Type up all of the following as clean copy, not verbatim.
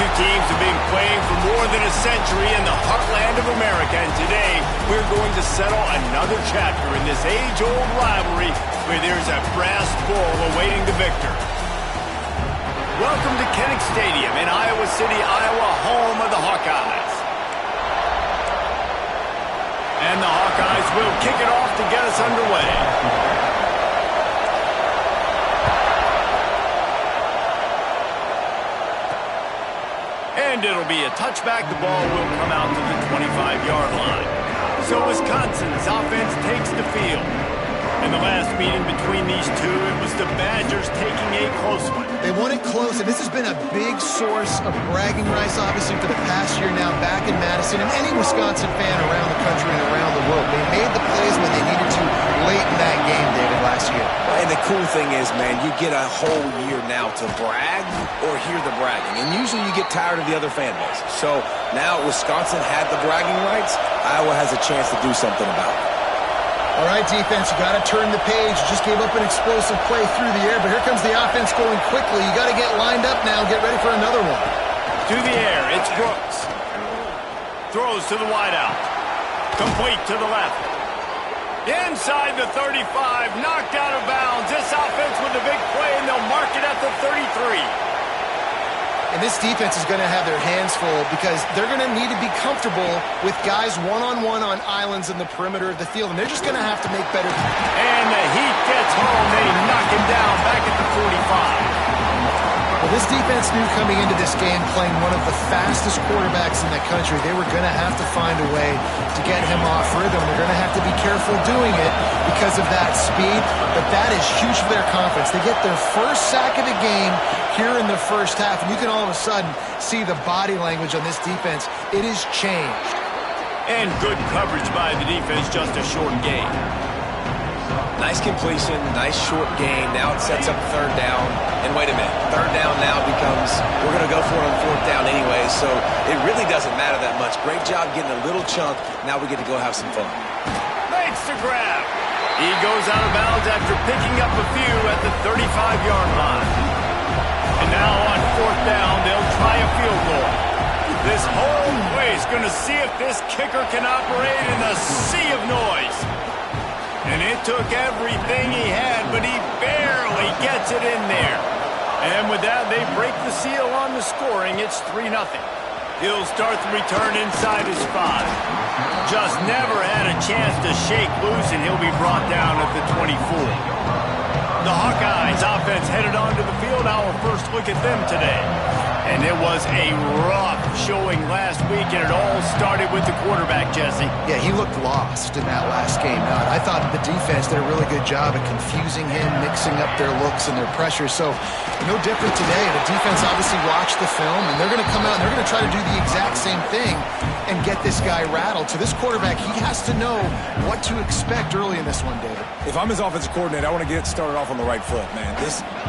two teams have been playing for more than a century in the heartland of America, and today we're going to settle another chapter in this age-old rivalry where there's a brass bull awaiting the victor. Welcome to Kinnick Stadium in Iowa City, Iowa, home of the Hawkeyes. And the Hawkeyes will kick it off to get us underway. And it'll be a touchback. The ball will come out to the 25-yard line. So Wisconsin's offense takes the field. In the last meeting between these two, it was the Badgers taking a close one. They won it close, and this has been a big source of bragging rights, obviously, for the past year now back in Madison, and any Wisconsin fan around the country and around the world. They made the plays when they needed to late in that game, David, last year. And the cool thing is, man, you get a whole year now to brag or hear the bragging. And usually you get tired of the other fan base. So now Wisconsin had the bragging rights. Iowa has a chance to do something about it. All right, defense, you got to turn the page. You just gave up an explosive play through the air, but here comes the offense going quickly. You got to get lined up now. Get ready for another one. To the air, it's Brooks. Throws to the wideout. Complete to the left. Inside the 35, knocked out of bounds. This offense with a big play, and they'll mark it at the 33. And this defense is going to have their hands full because they're going to need to be comfortable with guys one-on-one on islands in the perimeter of the field, and they're just going to have to make better. And the Heat gets home. They knock him down back at the 45. Well, this defense knew coming into this game, playing one of the fastest quarterbacks in the country, they were going to have to find a way to get him off rhythm. They're going to have to be careful doing it because of that speed, but that is huge for their confidence. They get their first sack of the game here in the first half, and you can all of a sudden see the body language on this defense. It is changed. And good coverage by the defense, just a short gain. Nice completion, nice short gain. Now it sets up third down. And wait a minute, third down now becomes, we're going to go for it on fourth down anyway, so it really doesn't matter that much. Great job getting a little chunk. Now we get to go have some fun. Makes the grab. He goes out of bounds after picking up a few at the 35-yard line. And now on fourth down, they'll try a field goal. This whole place going to see if this kicker can operate in a sea of noise. And it took everything he had, but he barely gets it in there. And with that, they break the seal on the scoring. It's 3-0. He'll start the return inside his 5. Just never had a chance to shake loose, and he'll be brought down at the 24. The Hawkeyes offense headed onto the field. Our first look at them today. And it was a rough showing last week, and it all started with the quarterback, Jesse. Yeah, he looked lost in that last game. I thought the defense did a really good job at confusing him, mixing up their looks and their pressure. So no different today. The defense obviously watched the film, and they're going to come out and they're going to try to do the exact same thing and get this guy rattled. So this quarterback, he has to know what to expect early in this one, David. If I'm his offensive coordinator, I want to get it started off on the right foot, man.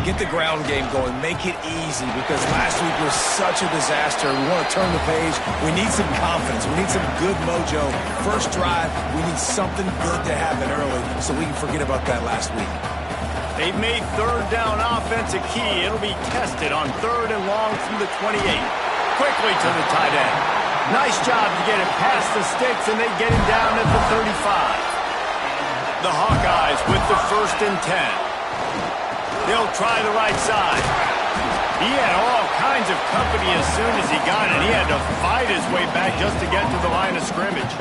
Get the ground game going. Make it easy because last week was such a disaster. We want to turn the page. We need some confidence. We need some good mojo. First drive, we need something good to happen early so we can forget about that last week. They've made third down offense a key. It'll be tested on third and long from the 28. Quickly to the tight end. Nice job to get it past the sticks, and they get him down at the 35. The Hawkeyes with the 1st and 10. They'll try the right side. He had all kinds of company as soon as he got it. He had to fight his way back just to get to the line of scrimmage.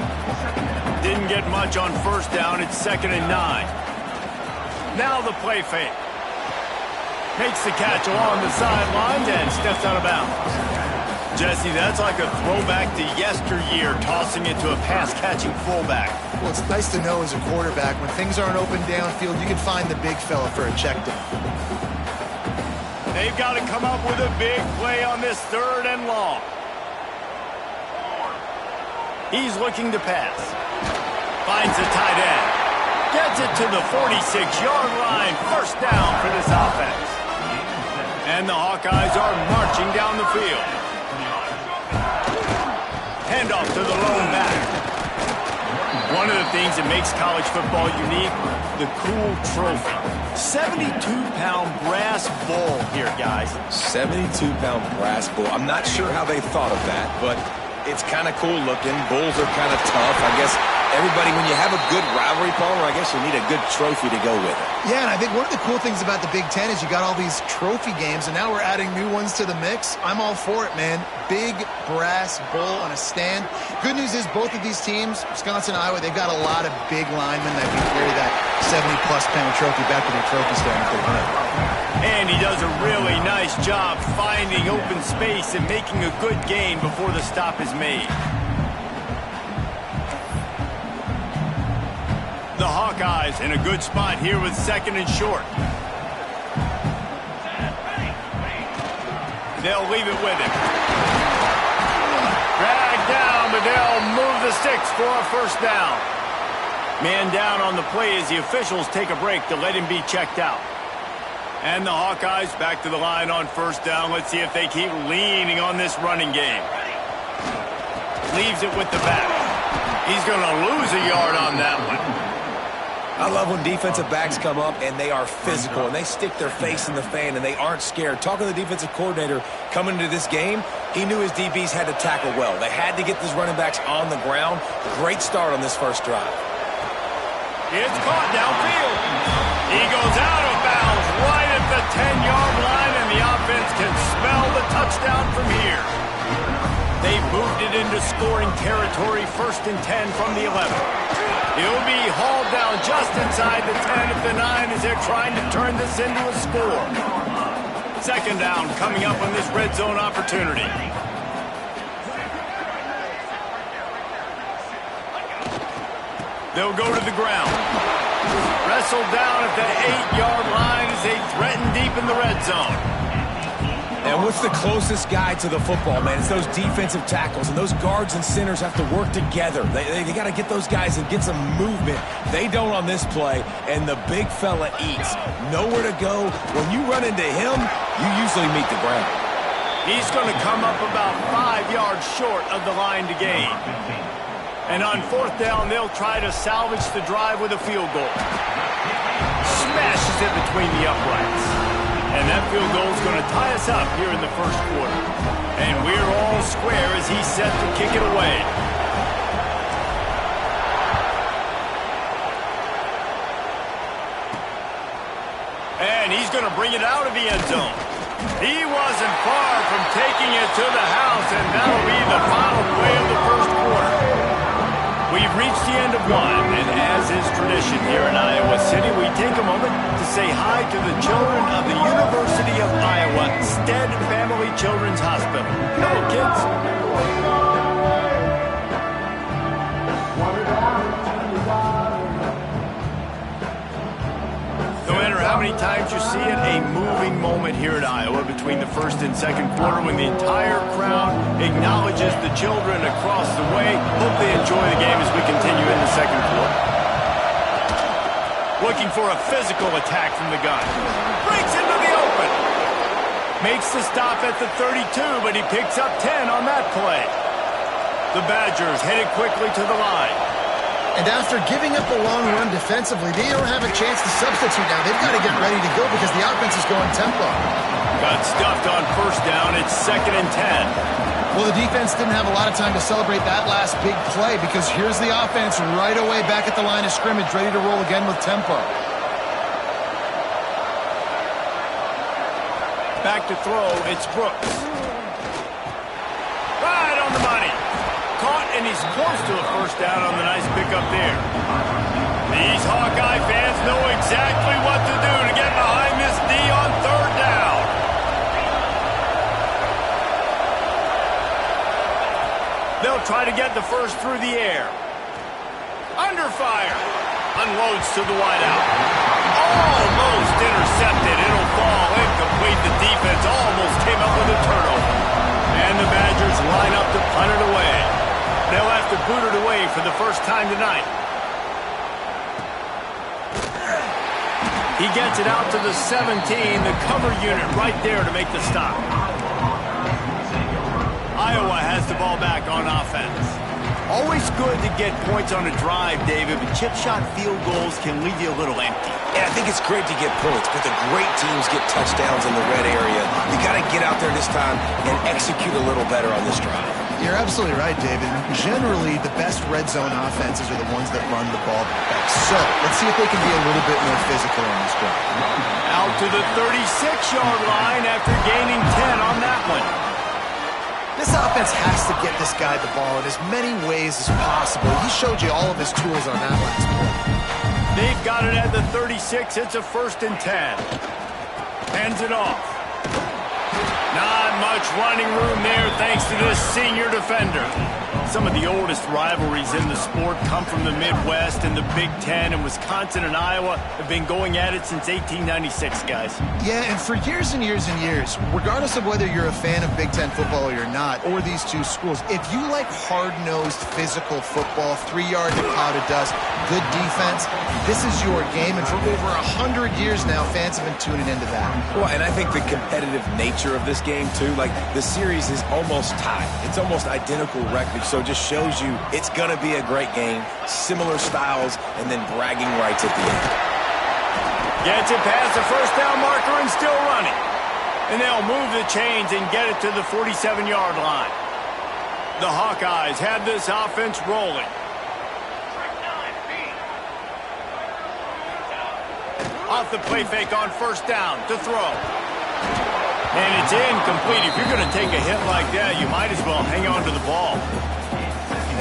Didn't get much on first down. It's 2nd and 9. Now the play fake. Makes the catch along the sidelines and steps out of bounds. Jesse, that's like a throwback to yesteryear, tossing it to a pass-catching fullback. Well, it's nice to know as a quarterback, when things aren't open downfield, you can find the big fella for a check down. They've got to come up with a big play on this 3rd and long. He's looking to pass. Finds the tight end. Gets it to the 46-yard line. First down for this offense. And the Hawkeyes are marching down the field. Handoff to the lone back. One of the things that makes college football unique, the cool trophy. 72-pound brass bull here, guys. 72-pound brass bull. I'm not sure how they thought of that, but it's kind of cool looking. Bulls are kind of tough. I guess everybody, when you have a good rivalry, Palmer, I guess you need a good trophy to go with it. Yeah, and I think one of the cool things about the Big Ten is you got all these trophy games, and now we're adding new ones to the mix. I'm all for it, man. Big brass bull on a stand. Good news is both of these teams, Wisconsin and Iowa, they've got a lot of big linemen that can carry that 70-plus pound trophy back to their trophy stand if they win it. And he does a really nice job finding open space and making a good gain before the stop is made. The Hawkeyes in a good spot here with 2nd and short. They'll leave it with him. Dragged down, but they'll move the sticks for a first down. Man down on the play as the officials take a break to let him be checked out. And the Hawkeyes back to the line on first down. Let's see if they keep leaning on this running game. Leaves it with the back. He's going to lose a yard on that one. I love when defensive backs come up and they are physical and they stick their face in the fan and they aren't scared. Talking to the defensive coordinator coming into this game, he knew his DBs had to tackle well. They had to get these running backs on the ground. Great start on this first drive. It's caught downfield. He goes out of bounds right at the 10-yard line, and the offense can smell the touchdown from here. They've moved it into scoring territory, 1st and 10 from the 11. He'll be hauled down just inside the 10 at the 9 as they're trying to turn this into a score. 2nd down coming up on this red zone opportunity. They'll go to the ground. Wrestled down at the 8-yard line as they threaten deep in the red zone. And what's the closest guy to the football, man? It's those defensive tackles, and those guards and centers have to work together. They got to get those guys and get some movement. They don't on this play, and the big fella eats. Nowhere to go. When you run into him, you usually meet the ground. He's going to come up about 5 yards short of the line to gain. And on 4th down, they'll try to salvage the drive with a field goal. Smashes it between the uprights. And that field goal is going to tie us up here in the first quarter. And we're all square as he's set to kick it away. And he's going to bring it out of the end zone. He wasn't far from taking it to the house, and that'll be the final play of the first quarter. We've reached the end of one, and as is tradition here in Iowa City, we take a moment to say hi to the children of the University of Iowa Stead Family Children's Hospital. Hello, kids. No matter how many times you see it, a moving moment here in Iowa between the 1st and 2nd quarter when the entire crowd acknowledges the children across the way. Hope they enjoy the game as we continue in the 2nd quarter. Looking for a physical attack from the gun. Breaks into the open. Makes the stop at the 32, but he picks up 10 on that play. The Badgers headed quickly to the line. And after giving up a long run defensively, they don't have a chance to substitute now. They've got to get ready to go because the offense is going tempo. Got stuffed on 1st down. It's 2nd and 10. Well, the defense didn't have a lot of time to celebrate that last big play because here's the offense right away back at the line of scrimmage, ready to roll again with tempo. Back to throw, it's Brooks. Right on the money. Caught, and he's close to a first down on the nice pickup there. These Hawkeye fans know exactly what to do to get behind this D on 3rd down. They'll try to get the first through the air. Under fire. Unloads to the wideout. Almost intercepted. It'll fall incomplete. The defense almost came up with a turnover. And the Badgers line up to punt it away. They'll have to boot it away for the first time tonight. He gets it out to the 17, the cover unit right there to make the stop. Iowa has the ball back on offense. Always good to get points on a drive, David, but chip shot field goals can leave you a little empty. Yeah, I think it's great to get points, but the great teams get touchdowns in the red area. You got to get out there this time and execute a little better on this drive. You're absolutely right, David. Generally, the best red zone offenses are the ones that run the ball best. So, let's see if they can be a little bit more physical on this drive. Out to the 36-yard line after gaining 10 on that one. This offense has to get this guy the ball in as many ways as possible. He showed you all of his tools on that last play. They've got it at the 36. It's a 1st and 10. Hands it off. Not much running room there thanks to this senior defender. Some of the oldest rivalries in the sport come from the Midwest, and the Big Ten, and Wisconsin and Iowa have been going at it since 1896, guys. Yeah, and for years and years and years, regardless of whether you're a fan of Big Ten football or you're not, or these two schools, if you like hard-nosed physical football, 3 yards in a cloud of dust, good defense, this is your game, and for over 100 years now, fans have been tuning into that. Well, and I think the competitive nature of this game, too, like the series is almost tied. It's almost identical records, so it just shows you it's going to be a great game, similar styles, and then bragging rights at the end. Gets it past the 1st down marker and still running. And they'll move the chains and get it to the 47-yard line. The Hawkeyes have this offense rolling. Off the play fake on 1st down to throw. And it's incomplete. If you're going to take a hit like that, you might as well hang on to the ball.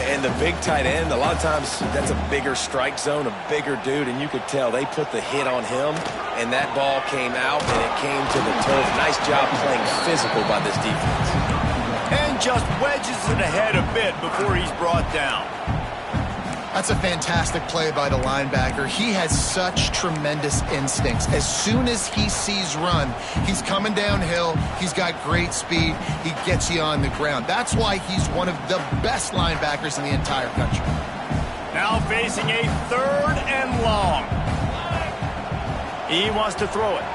And the big tight end, a lot of times that's a bigger strike zone, a bigger dude, and you could tell they put the hit on him, and that ball came out, and it came to the turf. Nice job playing physical by this defense. And just wedges it ahead a bit before he's brought down. That's a fantastic play by the linebacker. He has such tremendous instincts. As soon as he sees run, he's coming downhill. He's got great speed. He gets you on the ground. That's why he's one of the best linebackers in the entire country. Now facing a 3rd and long. He wants to throw it.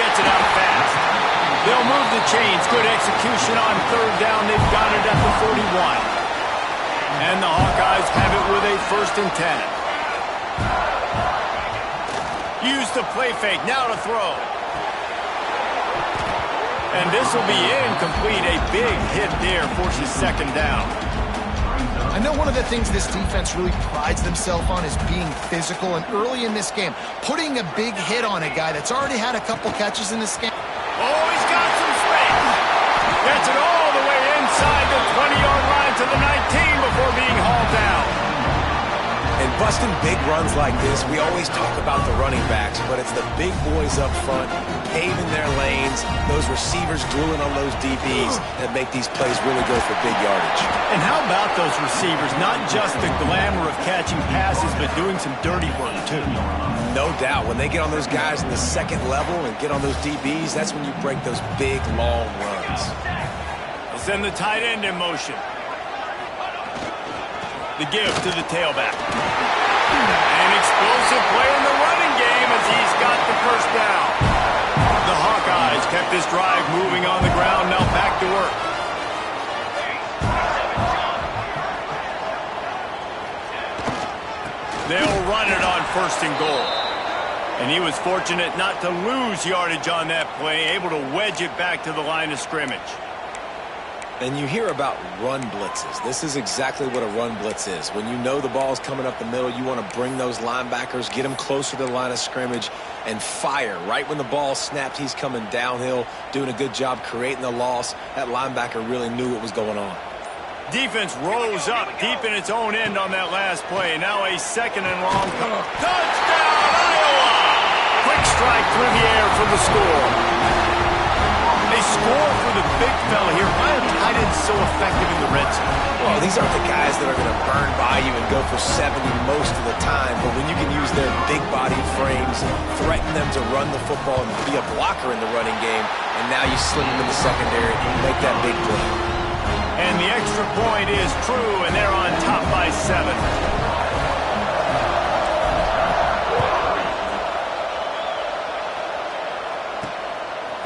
Gets it out fast. They'll move the chains. Good execution on 3rd down. They've got it at the 41. And the Hawkeyes have it with a 1st and 10. Use the play fake, now to throw. And this will be incomplete. A big hit there forces 2nd down. I know one of the things this defense really prides themselves on is being physical, and early in this game, putting a big hit on a guy that's already had a couple catches in this game. Oh, he's got some space. Gets it all the way inside the 20-yard line to the 19 before being hauled down. And busting big runs like this, we always talk about the running backs, but it's the big boys up front, paving their lanes, those receivers gluing on those DBs that make these plays really go for big yardage. And how about those receivers? Not just the glamour of catching passes, but doing some dirty work, too. No doubt. When they get on those guys in the 2nd level and get on those DBs, that's when you break those big, long runs. They'll send the tight end in motion. The give to the tailback. An explosive play in the running game as he's got the 1st down. The Hawkeyes kept this drive moving on the ground, now back to work. They'll run it on 1st and goal. And he was fortunate not to lose yardage on that play, able to wedge it back to the line of scrimmage. And you hear about run blitzes. This is exactly what a run blitz is. When you know the ball's coming up the middle, you want to bring those linebackers, get them closer to the line of scrimmage, and fire. Right when the ball snapped, he's coming downhill, doing a good job creating the loss. That linebacker really knew what was going on. Defense rose up deep in its own end on that last play. Now a 2nd and long. Touchdown, Iowa! Quick strike through the air for the score. They score for the big fella here. Why are tight ends so effective in the red zone? Well, these aren't the guys that are going to burn by you and go for 70 most of the time, but when you can use their big body frames, threaten them to run the football and be a blocker in the running game, and now you slip them in the secondary and make that big play. And the extra point is true, and they're on top by 7.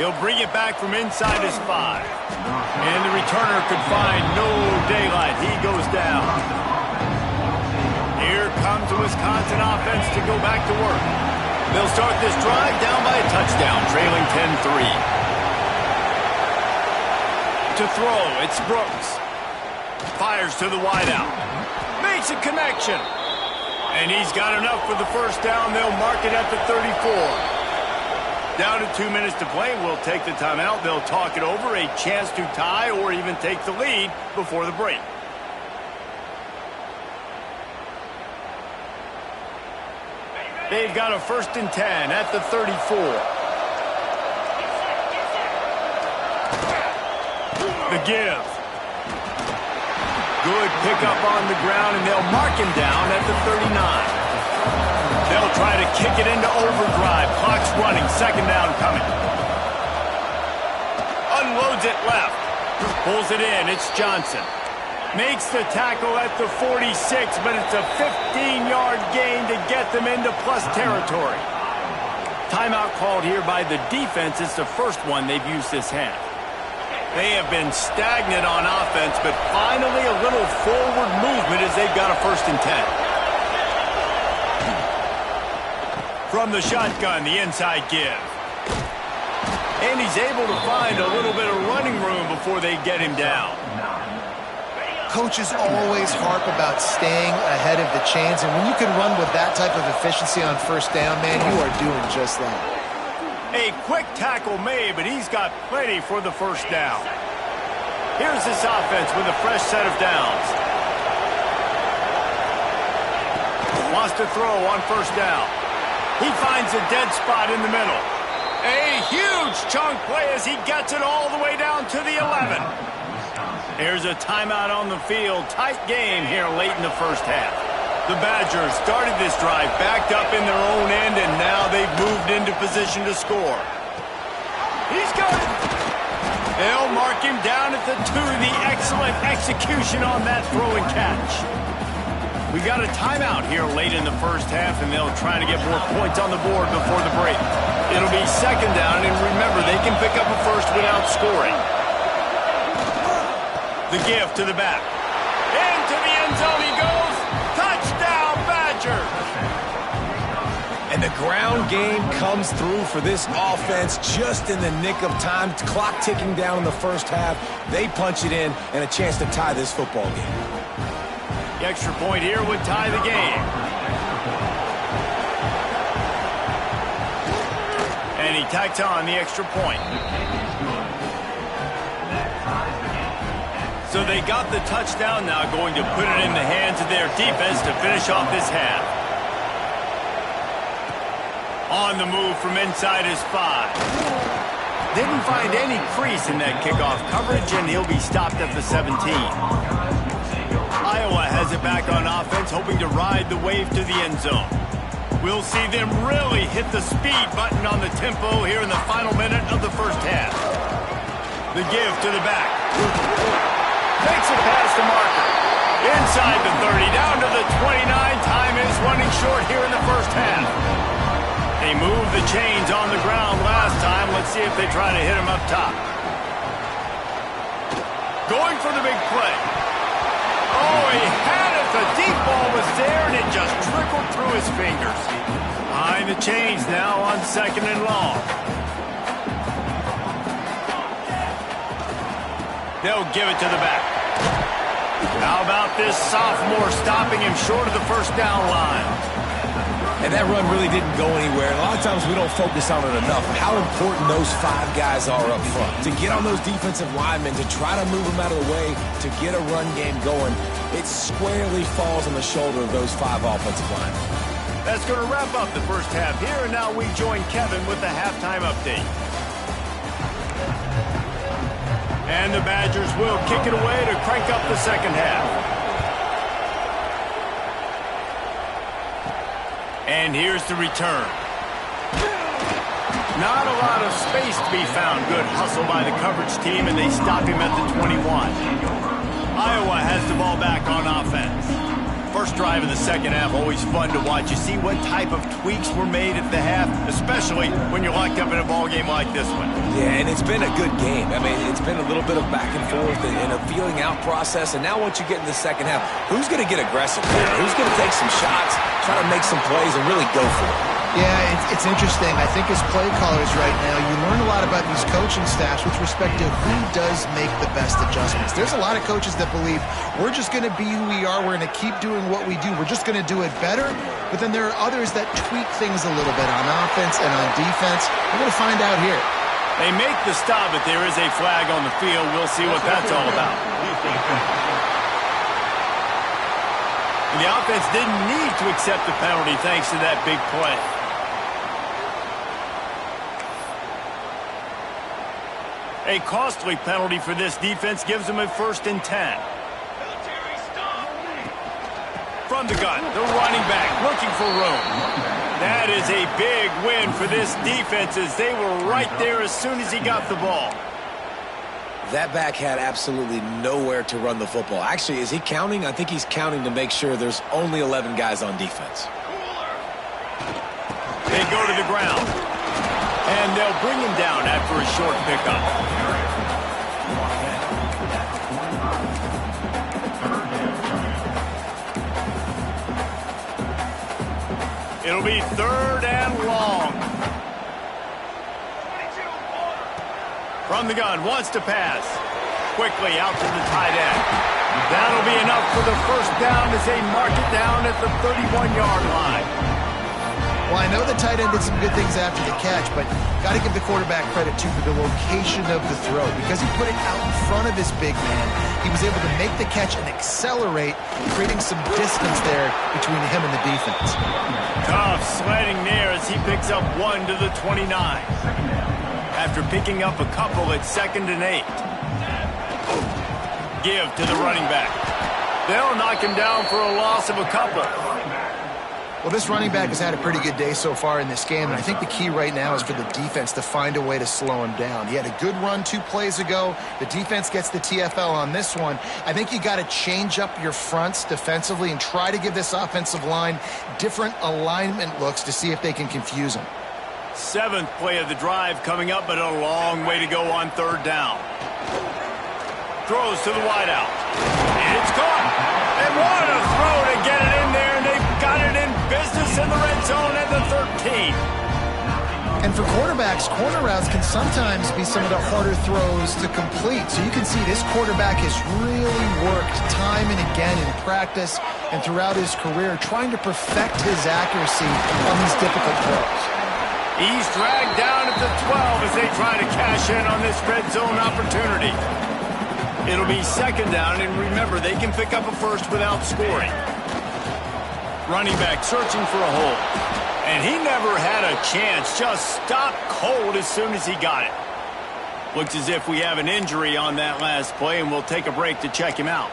He'll bring it back from inside his 5. And the returner could find no daylight. He goes down. Here comes the Wisconsin offense to go back to work. They'll start this drive down by a touchdown, trailing 10-3. To throw, it's Brooks. Fires to the wideout. Makes a connection. And he's got enough for the first down. They'll mark it at the 34. Down to 2 minutes to play. We'll take the timeout. They'll talk it over. A chance to tie or even take the lead before the break. They've got a 1st and 10 at the 34. The give. Good pickup on the ground, and they'll mark him down at the 39. They'll try to kick it into overdrive. Clock's running. 2nd down coming. Unloads it left. Pulls it in. It's Johnson. Makes the tackle at the 46, but it's a 15-yard gain to get them into plus territory. Timeout called here by the defense. It's the first one they've used this half. They have been stagnant on offense, but finally a little forward movement as they've got a 1st and 10. From the shotgun, the inside give. And he's able to find a little bit of running room before they get him down. Coaches always harp about staying ahead of the chains, and when you can run with that type of efficiency on 1st down, man, you are doing just that. A quick tackle made, but he's got plenty for the 1st down. Here's this offense with a fresh set of downs. Wants to throw on 1st down. He finds a dead spot in the middle. A huge chunk play as he gets it all the way down to the 11. Here's a timeout on the field. Tight game here late in the 1st half. The Badgers started this drive backed up in their own end, and now they've moved into position to score. He's got it. They'll mark him down at the 2. The excellent execution on that throw and catch. We got a timeout here late in the 1st half, and they'll try to get more points on the board before the break. It'll be 2nd down, and remember, they can pick up a 1st without scoring. The give to the back. Into the end zone he goes. Touchdown, Badgers! And the ground game comes through for this offense just in the nick of time. Clock ticking down in the 1st half. They punch it in, and a chance to tie this football game. The extra point here would tie the game. And he tacks on the extra point. So they got the touchdown, now going to put it in the hands of their defense to finish off this half. On the move from inside his 5. Didn't find any crease in that kickoff coverage, and he'll be stopped at the 17. Iowa has it back on offense, hoping to ride the wave to the end zone. We'll see them really hit the speed button on the tempo here in the final minute of the 1st half. The give to the back. Makes it past the marker. Inside the 30, down to the 29. Time is running short here in the 1st half. They moved the chains on the ground last time. Let's see if they try to hit him up top. Going for the big play. Oh, he had it. The deep ball was there, and it just trickled through his fingers. Behind the chains now on 2nd and long. They'll give it to the back. How about this sophomore stopping him short of the 1st down line? And that run really didn't go anywhere. A lot of times we don't focus on it enough. How important those 5 guys are up front. To get on those defensive linemen, to try to move them out of the way, to get a run game going, it squarely falls on the shoulder of those 5 offensive linemen. That's going to wrap up the 1st half here, and now we join Kevin with the halftime update. And the Badgers will kick it away to crank up the 2nd half. And here's the return. Not a lot of space to be found. Good hustle by the coverage team, and they stop him at the 21. Iowa has the ball back on offense. First drive of the second half, always fun to watch. You see what type of tweaks were made at the half, especially when you're locked up in a ball game like this one. Yeah, and it's been a good game. I mean, it's been a little bit of back and forth and a feeling out process. And now once you get in the second half, who's going to get aggressive here? Who's going to take some shots, try to make some plays, and really go for it? Yeah, it's interesting. I think as play callers right now, you learn a lot about these coaching staffs with respect to who does make the best adjustments. There's a lot of coaches that believe we're just going to be who we are. We're going to keep doing what we do. We're just going to do it better. But then there are others that tweak things a little bit on offense and on defense. We're going to find out here. They make the stop, but there is a flag on the field. We'll see what that's all about. And the offense didn't need to accept the penalty thanks to that big play. A costly penalty for this defense gives them a 1st and 10. From the gun, the running back looking for room. That is a big win for this defense as they were right there as soon as he got the ball. That back had absolutely nowhere to run the football. Actually, is he counting? I think he's counting to make sure there's only 11 guys on defense. They go to the ground. And they'll bring him down after a short pickup. It'll be 3rd and long. From the gun, wants to pass. Quickly out to the tight end. That'll be enough for the 1st down as they mark it down at the 31-yard line. Well, I know the tight end did some good things after the catch, but got to give the quarterback credit, too, for the location of the throw. Because he put it out in front of his big man, he was able to make the catch and accelerate, creating some distance there between him and the defense. Tough sledding there as he picks up 1 to the 29. After picking up a couple at 2nd and 8. Give to the running back. They'll knock him down for a loss of a couple. Well, this running back has had a pretty good day so far in this game, and I think the key right now is for the defense to find a way to slow him down. He had a good run 2 plays ago. The defense gets the TFL on this one. I think you got to change up your fronts defensively and try to give this offensive line different alignment looks to see if they can confuse him. 7th play of the drive coming up, but a long way to go on 3rd down. Throws to the wideout. And it's caught. And what a throw to get it in there, and they've got it in business in the red zone at the 13. And for quarterbacks, corner routes can sometimes be some of the harder throws to complete. So you can see this quarterback has really worked time and again in practice and throughout his career trying to perfect his accuracy on these difficult throws. He's dragged down at the 12 as they try to cash in on this red zone opportunity. It'll be 2nd down, and remember, they can pick up a 1st without scoring. Running back searching for a hole. And he never had a chance, just stopped cold as soon as he got it. Looks as if we have an injury on that last play, and we'll take a break to check him out.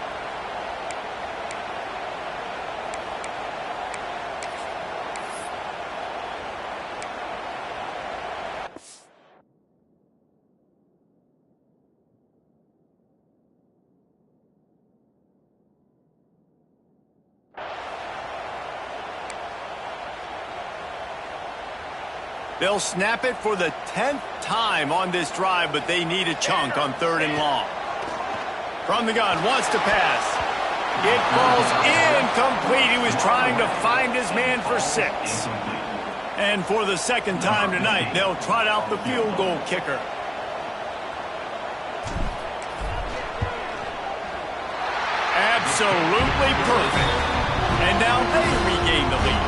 They'll snap it for the 10th time on this drive, but they need a chunk on 3rd and long. From the gun, wants to pass. It falls incomplete. He was trying to find his man for 6. And for the 2nd time tonight, they'll trot out the field goal kicker. Absolutely perfect. And now they regain the lead.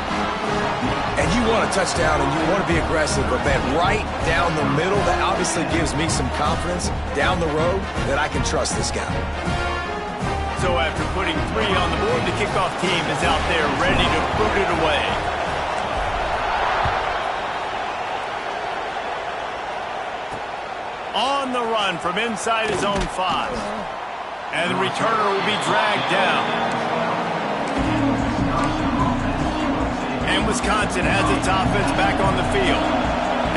And you want a touchdown and you want to be aggressive, but man, right down the middle, that obviously gives me some confidence down the road that I can trust this guy. So after putting 3 on the board, the kickoff team is out there ready to boot it away. On the run from inside his own 5. And the returner will be dragged down. And Wisconsin has its offense back on the field.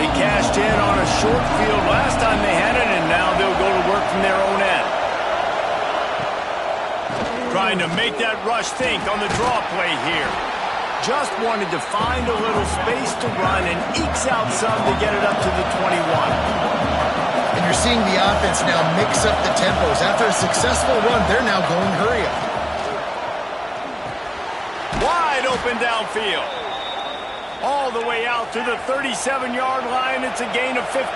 They cashed in on a short field last time they had it, and now they'll go to work from their own end. Trying to make that rush think on the draw play here. Just wanted to find a little space to run and ekes out some to get it up to the 21. And you're seeing the offense now mix up the tempos. After a successful run, they're now going hurry up. Wide open downfield. All the way out to the 37-yard line. It's a gain of 15.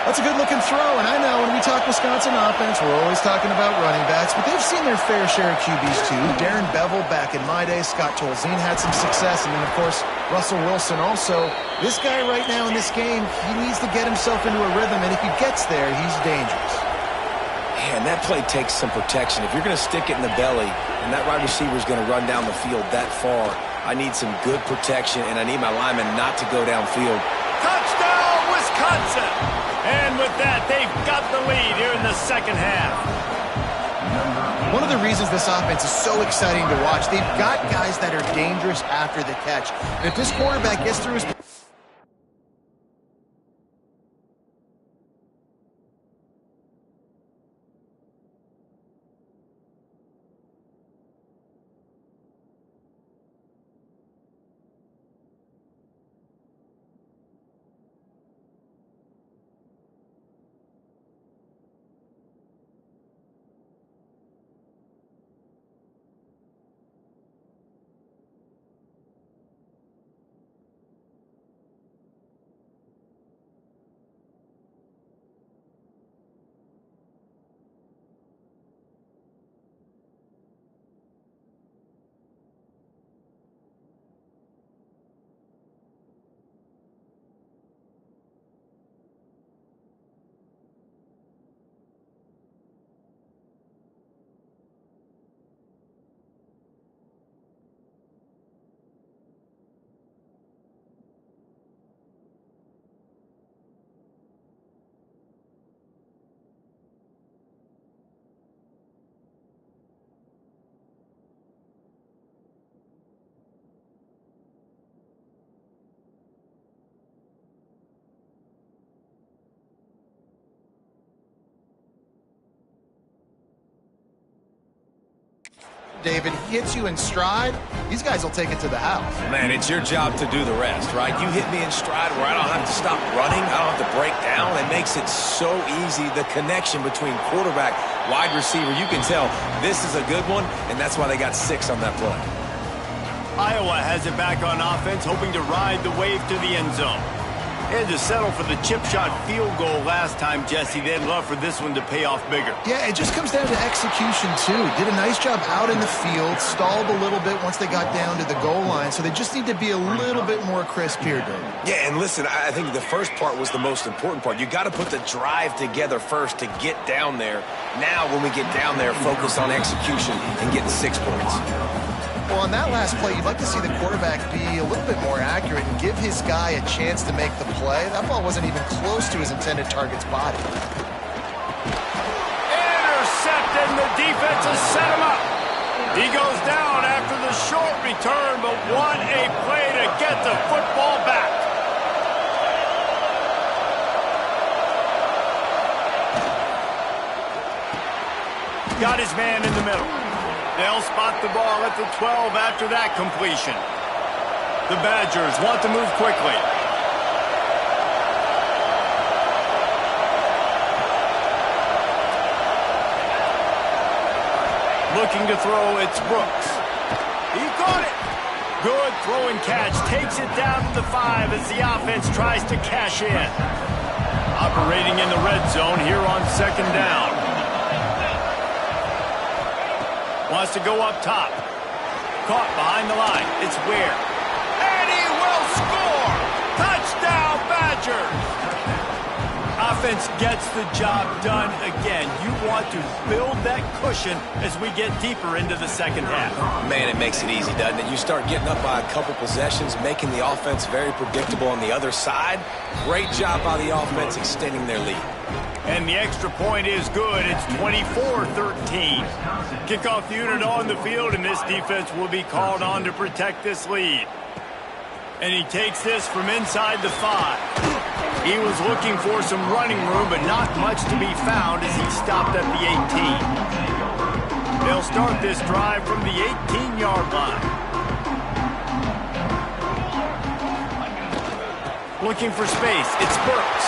That's a good-looking throw, and I know when we talk Wisconsin offense, we're always talking about running backs, but they've seen their fair share of QBs too. Darren Bevel back in my day, Scott Tolzien had some success, and then, of course, Russell Wilson also. This guy right now in this game, he needs to get himself into a rhythm, and if he gets there, he's dangerous. Man, that play takes some protection. If you're going to stick it in the belly, and that wide receiver is going to run down the field that far, I need some good protection, and I need my lineman not to go downfield. Touchdown, Wisconsin! And with that, they've got the lead here in the second half. One of the reasons this offense is so exciting to watch, they've got guys that are dangerous after the catch. And if this quarterback gets through his... David, he hits you in stride, these guys will take it to the house. Man, it's your job to do the rest, right? You hit me in stride where I don't have to stop running. I don't have to break down. It makes it so easy, the connection between quarterback, wide receiver. You can tell this is a good one, and that's why they got 6 on that play. Iowa has it back on offense, hoping to ride the wave to the end zone. They had to settle for the chip shot field goal last time, Jesse. They'd love for this one to pay off bigger. Yeah, it just comes down to execution, too. Did a nice job out in the field, stalled a little bit once they got down to the goal line, so they just need to be a little bit more crisp here, David. Yeah, and listen, I think the first part was the most important part. You got to put the drive together first to get down there. Now, when we get down there, focus on execution and getting 6 points. Well, on that last play, you'd like to see the quarterback be a little bit more accurate and give his guy a chance to make the play. That ball wasn't even close to his intended target's body. Intercepted, and the defense has set him up. He goes down after the short return, but what a play to get the football back. Got his man in the middle. They'll spot the ball at the 12 after that completion. The Badgers want to move quickly. Looking to throw, it's Brooks. He caught it. Good throw and catch. Takes it down to the 5 as the offense tries to cash in. Operating in the red zone here on second down. Wants to go up top. Caught behind the line. It's Ware. And he will score! Touchdown, Badgers! Offense gets the job done again. You want to build that cushion as we get deeper into the second half. Man, it makes it easy, doesn't it? You start getting up by a couple possessions, making the offense very predictable on the other side. Great job by the offense extending their lead. And the extra point is good. It's 24-13. Kickoff unit on the field, and this defense will be called on to protect this lead. And he takes this from inside the 5. He was looking for some running room, but not much to be found as he stopped at the 18. They'll start this drive from the 18-yard line. Looking for space. It's Burks.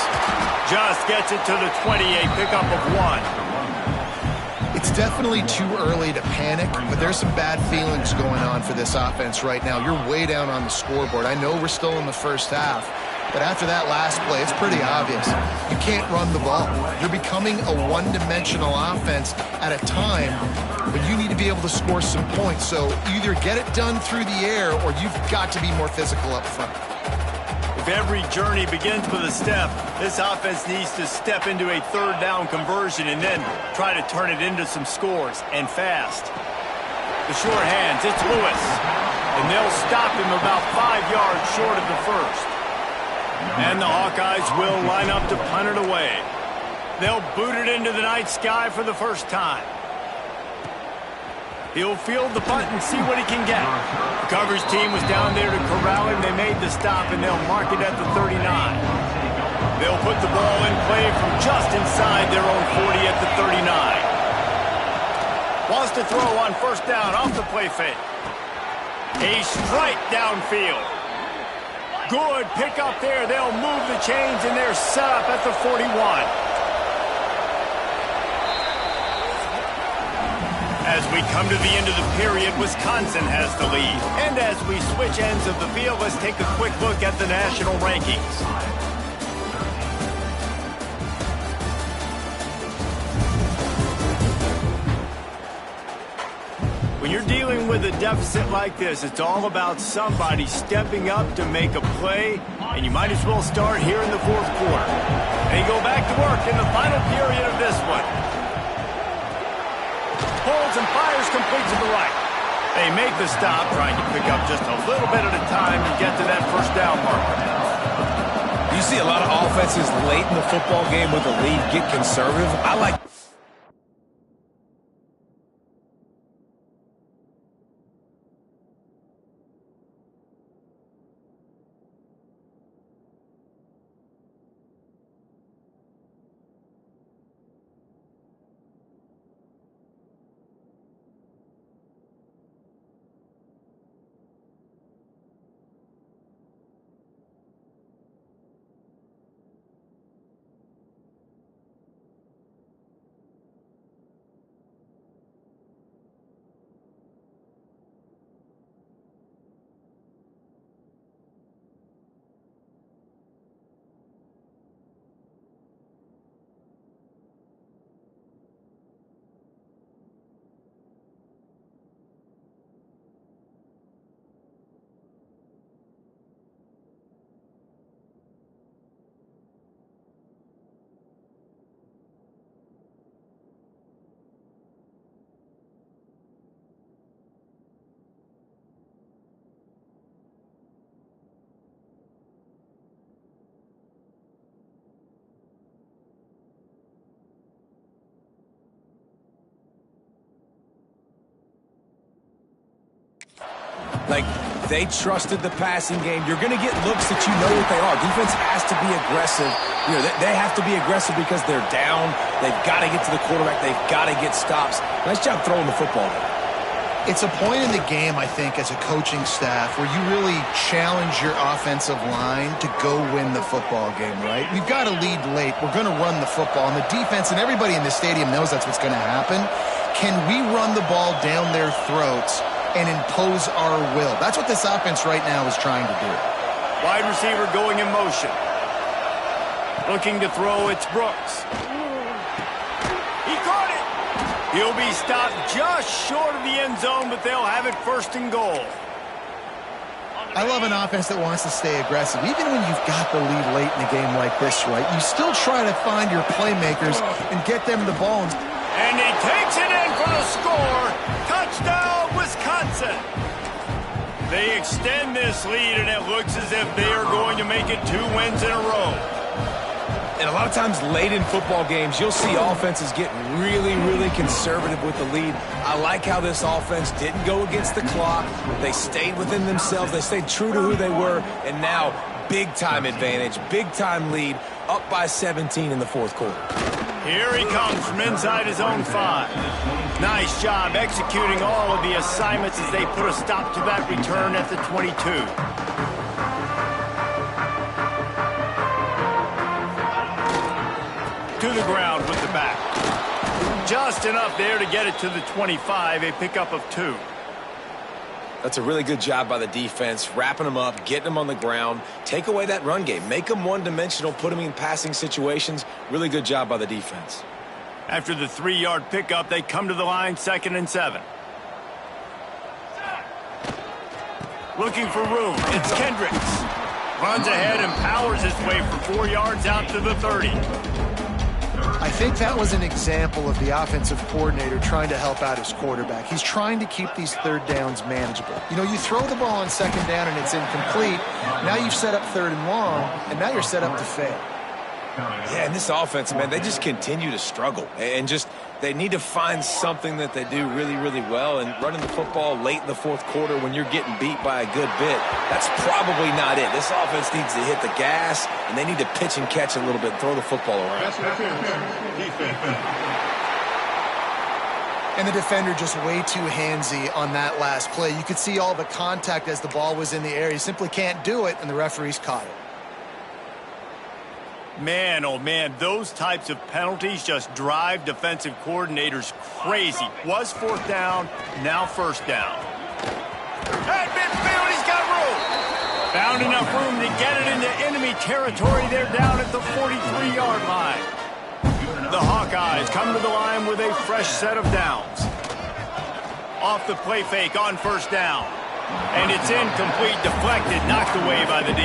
Just gets it to the 28, pickup of 1. It's definitely too early to panic, but there's some bad feelings going on for this offense right now. You're way down on the scoreboard. I know we're still in the first half, but after that last play, it's pretty obvious. You can't run the ball. You're becoming a one-dimensional offense at a time when you need to be able to score some points. So either get it done through the air or you've got to be more physical up front. If every journey begins with a step, this offense needs to step into a third down conversion and then try to turn it into some scores, and fast. The short hands, it's Lewis. And they'll stop him about 5 yards short of the first. And the Hawkeyes will line up to punt it away. They'll boot it into the night sky for the first time. He'll field the punt and see what he can get. The coverage team was down there to corral him. They made the stop, and they'll mark it at the 39. They'll put the ball in play from just inside their own 40 at the 39. Wants to throw on first down off the play fake. A strike downfield. Good pick up there. They'll move the chains, and they're set up at the 41. As we come to the end of the period, Wisconsin has the lead. And as we switch ends of the field, let's take a quick look at the national rankings. When you're dealing with a deficit like this, it's all about somebody stepping up to make a play, and you might as well start here in the fourth quarter. They go back to work in the final period of this one. Holds and fires complete to the right. They make the stop, trying to pick up just a little bit at a time to get to that first down marker. You see a lot of offenses late in the football game with the lead get conservative. I like... Like, they trusted the passing game. You're going to get looks that you know what they are. Defense has to be aggressive. You know, they have to be aggressive because they're down. They've got to get to the quarterback. They've got to get stops. Nice job throwing the football there. It's a point in the game, I think, as a coaching staff where you really challenge your offensive line to go win the football game, right? We've got to lead late. We're going to run the football. And the defense and everybody in the stadium knows that's what's going to happen. Can we run the ball down their throats and impose our will? That's what this offense right now is trying to do. Wide receiver going in motion. Looking to throw, it's Brooks. He caught it. He'll be stopped just short of the end zone, but they'll have it first and goal. I love an offense that wants to stay aggressive. Even when you've got the lead late in a game like this, right, you still try to find your playmakers and get them the ball. And he takes it in for the score. Touchdown, Wisconsin. They extend this lead, and it looks as if they are going to make it 2 wins in a row. And a lot of times late in football games, you'll see offenses get really, really conservative with the lead. I like how this offense didn't go against the clock. They stayed within themselves. They stayed true to who they were. And now, big-time advantage, big-time lead, up by 17 in the fourth quarter. Here he comes from inside his own 5. Nice job executing all of the assignments as they put a stop to that return at the 22. To the ground with the back. Just enough there to get it to the 25, a pickup of 2. That's a really good job by the defense, wrapping them up, getting them on the ground. Take away that run game. Make them one-dimensional, put them in passing situations. Really good job by the defense. After the 3-yard pickup, they come to the line, 2nd and 7. Looking for room. It's Kendricks. Runs ahead and powers his way for 4 yards out to the 30. I think that was an example of the offensive coordinator trying to help out his quarterback. He's trying to keep these 3rd downs manageable. You know, you throw the ball on 2nd down and it's incomplete. Now you've set up 3rd and long, and now you're set up to fail. Yeah, and this offense, man, they just continue to struggle. And just, they need to find something that they do really, really well. And running the football late in the 4th quarter when you're getting beat by a good bit, that's probably not it. This offense needs to hit the gas, and they need to pitch and catch a little bit and throw the football around. And the defender just way too handsy on that last play. You could see all the contact as the ball was in the air. He simply can't do it, and the referees caught it. Man, oh man, those types of penalties just drive defensive coordinators crazy. Was 4th down, now 1st down. At midfield, he's got room. Found enough room to get it into enemy territory. They're down at the 43-yard line. The Hawkeyes come to the line with a fresh set of downs. Off the play fake on 1st down. And it's incomplete, deflected, knocked away by the D.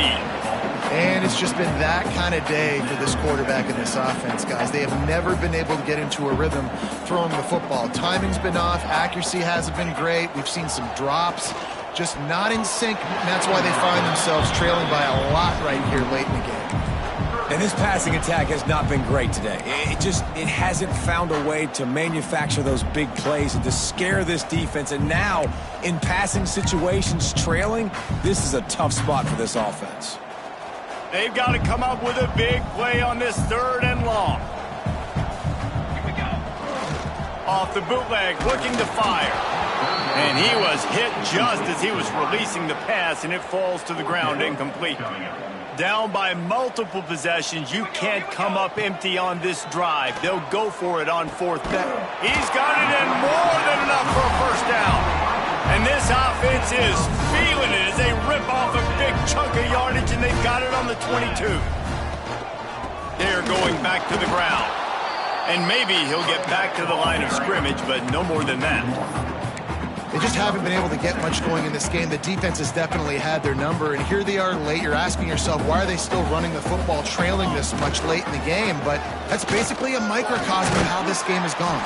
And it's just been that kind of day for this quarterback and this offense, guys. They have never been able to get into a rhythm throwing the football. Timing's been off. Accuracy hasn't been great. We've seen some drops. Just not in sync. And that's why they find themselves trailing by a lot right here late in the game. And this passing attack has not been great today. It hasn't found a way to manufacture those big plays and to scare this defense. And now, in passing situations, trailing, this is a tough spot for this offense. They've got to come up with a big play on this 3rd and long. Here we go. Off the bootleg, looking to fire. And he was hit just as he was releasing the pass, and it falls to the ground incomplete. Down by multiple possessions, you can't come up empty on this drive. They'll go for it on 4th down. He's got it in more than enough for a 1st down. And this offense is feeling it as they rip off a big chunk of yardage, and they've got it on the 22. They're going back to the ground. And maybe he'll get back to the line of scrimmage, but no more than that. They just haven't been able to get much going in this game. The defense has definitely had their number, and here they are late. You're asking yourself, why are they still running the football trailing this much late in the game? But that's basically a microcosm of how this game has gone.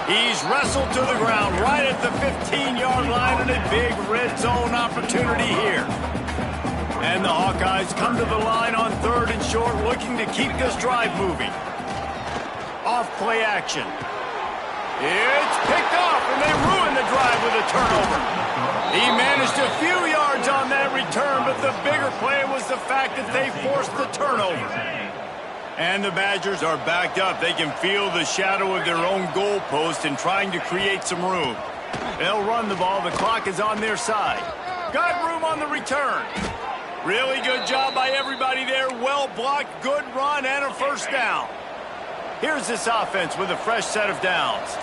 He's wrestled to the ground right at the 15-yard line, and a big red zone opportunity here. And the Hawkeyes come to the line on 3rd and short, looking to keep this drive moving. Off play action. It's picked off, and they ruin the drive with a turnover. He managed a few yards on that return, but the bigger play was the fact that they forced the turnover. And the Badgers are backed up. They can feel the shadow of their own goalpost and trying to create some room. They'll run the ball. The clock is on their side. Got room on the return. Really good job by everybody there. Well blocked, good run, and a 1st down. Here's this offense with a fresh set of downs.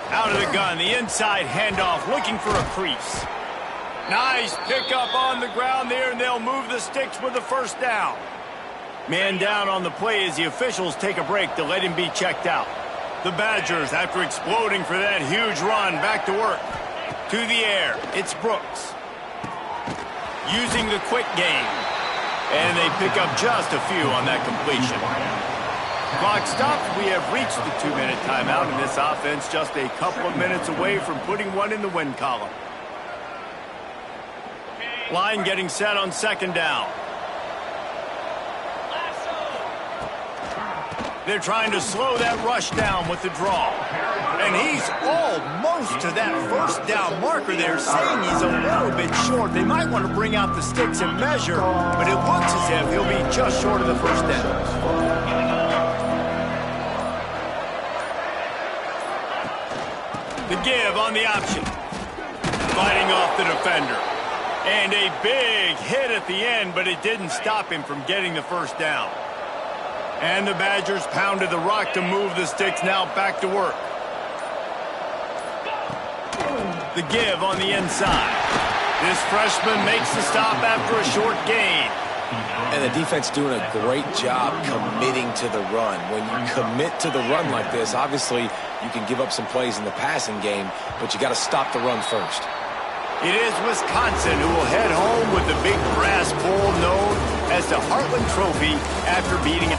Out of the gun, the inside handoff, looking for a crease. Nice pickup on the ground there, and they'll move the sticks with the 1st down. Man down on the play as the officials take a break to let him be checked out. The Badgers, after exploding for that huge run, back to work. To the air, it's Brooks. Using the quick game. And they pick up just a few on that completion. Clock stops. We have reached the 2-minute timeout, and this offense just a couple of minutes away from putting one in the win column. Line getting set on 2nd down. They're trying to slow that rush down with the draw. And he's almost to that 1st down marker there, saying he's a little bit short. They might want to bring out the sticks and measure, but it looks as if he'll be just short of the 1st down. The give on the option. Fighting off the defender. And a big hit at the end, but it didn't stop him from getting the first down. And the Badgers pounded the rock to move the sticks now back to work. The give on the inside. This freshman makes the stop after a short gain. And the defense doing a great job committing to the run. When you commit to the run like this, obviously you can give up some plays in the passing game, but you got to stop the run first. It is Wisconsin who will head home with the big brass bowl known as the Heartland Trophy after beating